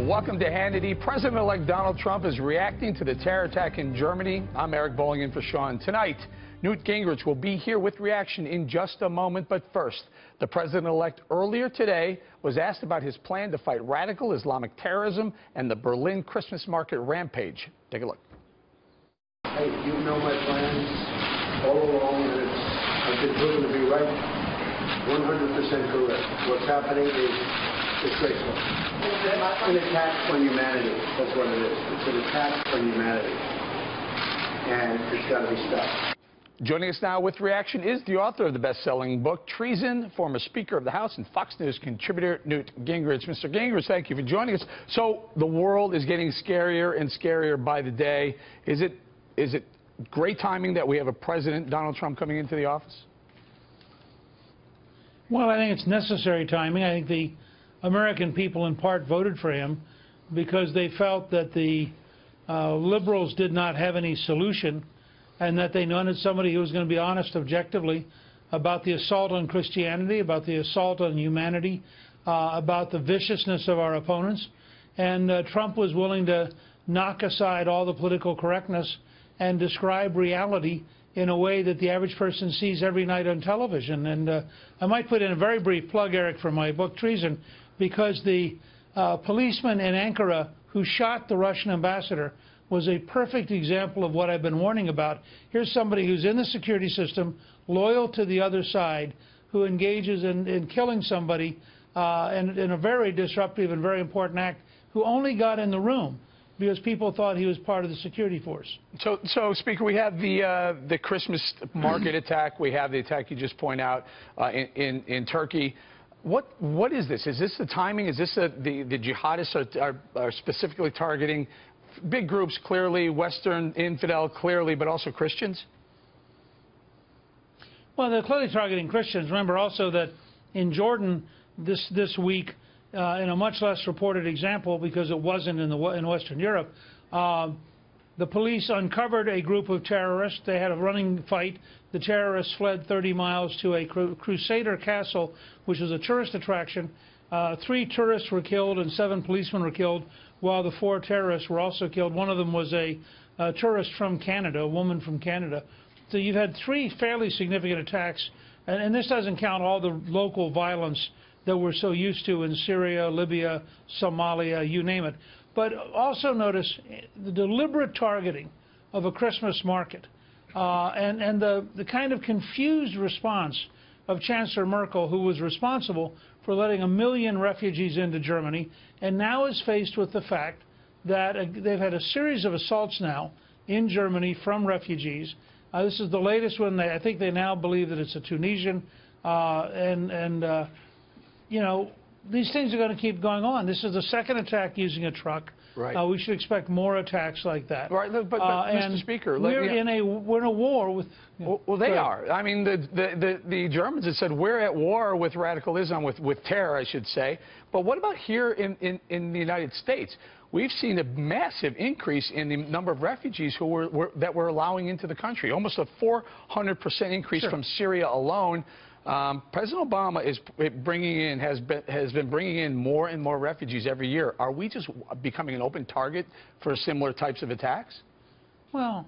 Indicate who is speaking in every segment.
Speaker 1: Welcome to Hannity. President-elect Donald Trump is reacting to the terror attack in Germany. I'm Eric Bowling in for Sean. Tonight, Newt Gingrich will be here with reaction in just a moment. But first, the president-elect earlier today was asked about his plan to fight radical Islamic terrorism and the Berlin Christmas market rampage. Take a look.
Speaker 2: Hey, you know my plans all along, and I've been proven to be right. 100% correct. What's happening is disgraceful. It's an attack on humanity. That's what it is. It's an attack on humanity. And it's got to be stopped.
Speaker 1: Joining us now with reaction is the author of the best-selling book, Treason, former Speaker of the House and Fox News contributor Newt Gingrich. Mr. Gingrich, thank you for joining us. So the world is getting scarier and scarier by the day. Is it great timing that we have a president, Donald Trump, coming into the office?
Speaker 3: Well, I think it's necessary timing. I think the American people in part voted for him because they felt that the liberals did not have any solution and that they wanted somebody who was going to be honest objectively about the assault on Christianity, about the assault on humanity, about the viciousness of our opponents. And Trump was willing to knock aside all the political correctness and describe reality in a way that the average person sees every night on television. And I might put in a very brief plug, Eric, for my book, Treason, because the policeman in Ankara who shot the Russian ambassador was a perfect example of what I've been warning about. Here's somebody who's in the security system, loyal to the other side, who engages in killing somebody in a very disruptive and very important act, who only got in the room because people thought he was part of the security force.
Speaker 1: So Speaker, we have the Christmas market attack. We have the attack you just point out in Turkey. What is this? Is this the timing? Is this the jihadists are specifically targeting big groups, clearly, Western infidel, clearly, but also Christians?
Speaker 3: Well, they're clearly targeting Christians. Remember also that in Jordan this week, in a much less reported example, because it wasn't in Western Europe, the police uncovered a group of terrorists. They had a running fight. The terrorists fled 30 miles to a Crusader castle, which was a tourist attraction. 3 tourists were killed and 7 policemen were killed, while the 4 terrorists were also killed. One of them was a tourist from Canada, a woman from Canada. So you've had 3 fairly significant attacks, and this doesn't count all the local violence that we're so used to in Syria, Libya, Somalia, you name it. But also notice the deliberate targeting of a Christmas market and the kind of confused response of Chancellor Merkel, who was responsible for letting 1 million refugees into Germany, and now is faced with the fact that they've had a series of assaults now in Germany from refugees. This is the latest one. I think they now believe that it's a Tunisian, you know, these things are going to keep going on. This is the second attack using a truck.
Speaker 1: Right.
Speaker 3: We should expect more attacks like that.
Speaker 1: Right, but Mr. Speaker,
Speaker 3: we're in a war with.
Speaker 1: Well, they are. I mean, the Germans have said we're at war with radical Islam, with terror, I should say. But what about here in the United States? We've seen a massive increase in the number of refugees that we're allowing into the country. Almost a 400% increase from Syria alone. President Obama is has been bringing in more and more refugees every year. Are we just becoming an open target for similar types of attacks?
Speaker 3: Well,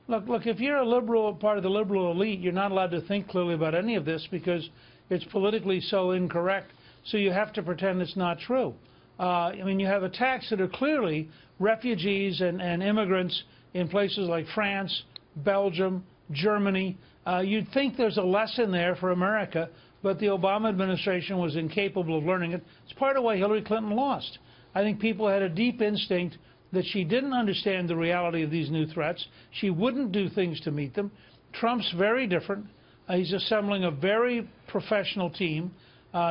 Speaker 3: look, if you're a liberal, part of the liberal elite, you're not allowed to think clearly about any of this because it's politically so incorrect, so you have to pretend it's not true. I mean, you have attacks that are clearly refugees and immigrants in places like France, Belgium, Germany. You'd think there's a lesson there for America, but the Obama administration was incapable of learning it. It's part of why Hillary Clinton lost. I think people had a deep instinct that she didn't understand the reality of these new threats. She wouldn't do things to meet them. Trump's very different. He's assembling a very professional team.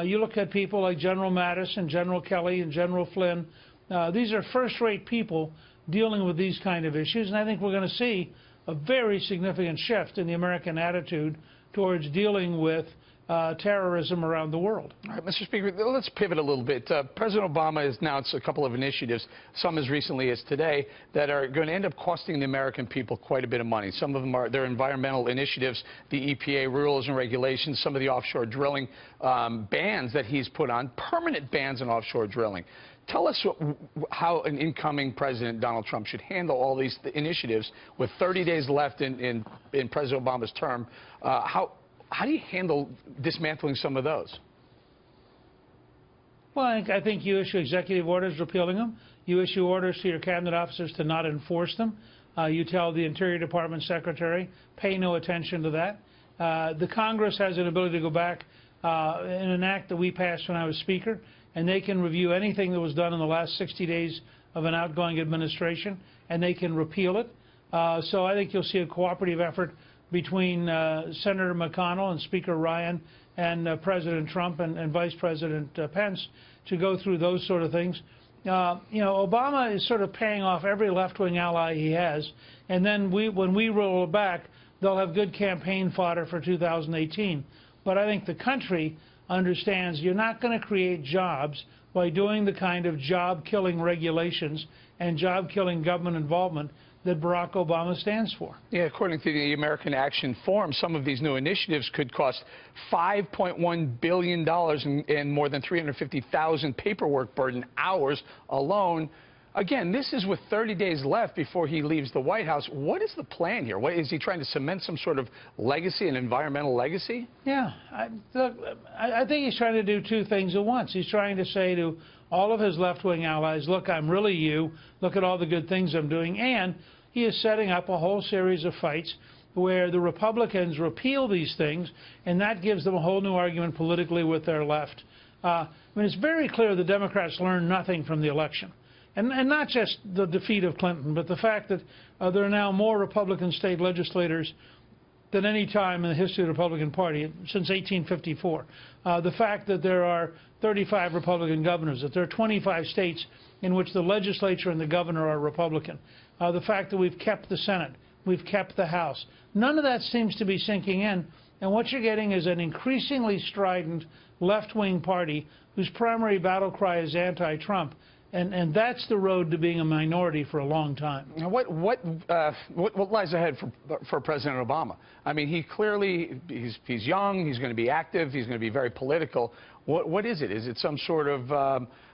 Speaker 3: You look at people like General Mattis and General Kelly and General Flynn. These are first-rate people dealing with these kind of issues, and I think we're going to see a very significant shift in the American attitude towards dealing with terrorism around the world.
Speaker 1: All right, Mr. Speaker, let's pivot a little bit. President Obama has announced a couple of initiatives, some as recently as today, that are going to end up costing the American people quite a bit of money. Some of them are their environmental initiatives, the EPA rules and regulations, some of the offshore drilling bans that he's put on, permanent bans on offshore drilling. Tell us how an incoming President, Donald Trump, should handle all these initiatives with 30 days left in President Obama's term. How do you handle dismantling some of those?
Speaker 3: Well, I think you issue executive orders repealing them. You issue orders to your cabinet officers to not enforce them. You tell the Interior Department secretary, pay no attention to that. The Congress has an ability to go back in an act that we passed when I was Speaker, and they can review anything that was done in the last 60 days of an outgoing administration, and they can repeal it. So I think you'll see a cooperative effort between Senator McConnell and Speaker Ryan and President Trump and Vice President Pence to go through those sort of things. You know, Obama is sort of paying off every left-wing ally he has, and then when we roll it back, they'll have good campaign fodder for 2018. But I think the country understands you're not going to create jobs by doing the kind of job-killing regulations and job-killing government involvement that Barack Obama stands for.
Speaker 1: Yeah, according to the American Action Forum, some of these new initiatives could cost $5.1 billion and more than 350,000 paperwork burden hours alone. Again, this is with 30 days left before he leaves the White House. What is the plan here? What, is he trying to cement some sort of legacy, an environmental legacy?
Speaker 3: Yeah, I think he's trying to do two things at once. He's trying to say to all of his left-wing allies, look, I'm really you. Look at all the good things I'm doing. And he is setting up a whole series of fights where the Republicans repeal these things, and that gives them a whole new argument politically with their left. I mean, it's very clear the Democrats learned nothing from the election. And not just the defeat of Clinton, but the fact that there are now more Republican state legislators than any time in the history of the Republican Party since 1854. The fact that there are 35 Republican governors, that there are 25 states in which the legislature and the governor are Republican. The fact that we've kept the Senate, we've kept the House. None of that seems to be sinking in. And what you're getting is an increasingly strident left-wing party whose primary battle cry is anti-Trump. And that's the road to being a minority for a long time.
Speaker 1: Now, what lies ahead for President Obama? I mean, he clearly, he's young, he's going to be active, he's going to be very political. What is it? Is it some sort of,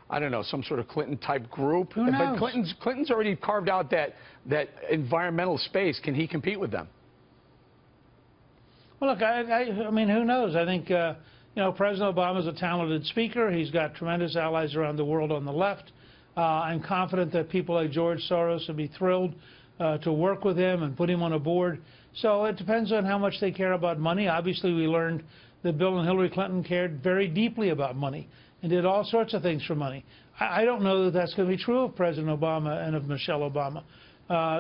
Speaker 1: I don't know, some sort of Clinton-type group?
Speaker 3: Who knows?
Speaker 1: But Clinton's already carved out that environmental space. Can he compete with them?
Speaker 3: Well, look, I mean, who knows? I think, you know, President Obama is a talented speaker. He's got tremendous allies around the world on the left. I'm confident that people like George Soros would be thrilled to work with him and put him on a board. So it depends on how much they care about money. Obviously, we learned that Bill and Hillary Clinton cared very deeply about money and did all sorts of things for money. I don't know that that's going to be true of President Obama and of Michelle Obama.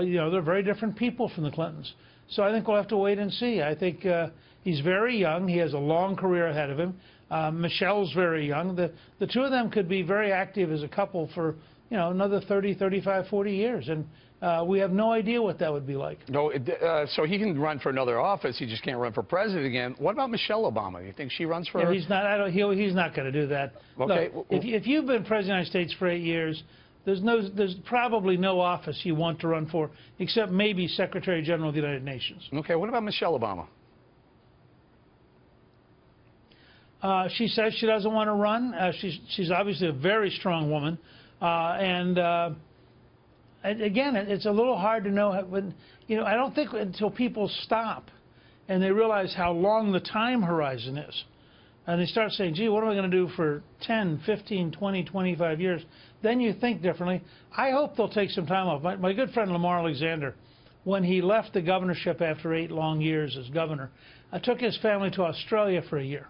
Speaker 3: You know, they're very different people from the Clintons. So I think we'll have to wait and see. I think he's very young. He has a long career ahead of him. Michelle's very young. The two of them could be very active as a couple for, you know, another 30, 35, 40 years. And we have no idea what that would be like. No,
Speaker 1: so he can run for another office. He just can't run for president again. What about Michelle Obama? You think she runs for?
Speaker 3: Yeah, he's not. He's not going to do that.
Speaker 1: Okay.
Speaker 3: Look, if you've been president of the United States for 8 years, there's probably no office you want to run for except maybe Secretary General of the United Nations.
Speaker 1: Okay. What about Michelle Obama?
Speaker 3: She says she doesn't want to run. She's obviously a very strong woman, and again, it's a little hard to know. When, you know, I don't think until people stop and they realize how long the time horizon is, and they start saying, "Gee, what am I going to do for 10, 15, 20, 25 years?" Then you think differently. I hope they'll take some time off. My good friend Lamar Alexander, when he left the governorship after 8 long years as governor, took his family to Australia for a year.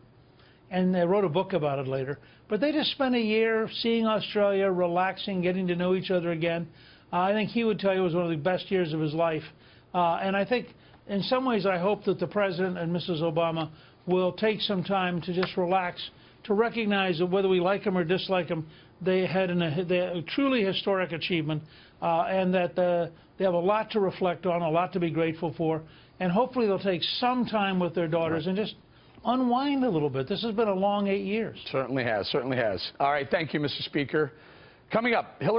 Speaker 3: And they wrote a book about it later. But they just spent a year seeing Australia, relaxing, getting to know each other again. I think he would tell you it was one of the best years of his life. And I think, in some ways, I hope that the President and Mrs. Obama will take some time to just relax, to recognize that whether we like them or dislike them, they had a truly historic achievement, and that they have a lot to reflect on, a lot to be grateful for. And hopefully they'll take some time with their daughters and just unwind a little bit. This has been a long 8 years.
Speaker 1: Certainly has. Certainly has. All right. Thank you, Mr. Speaker. Coming up, Hillary.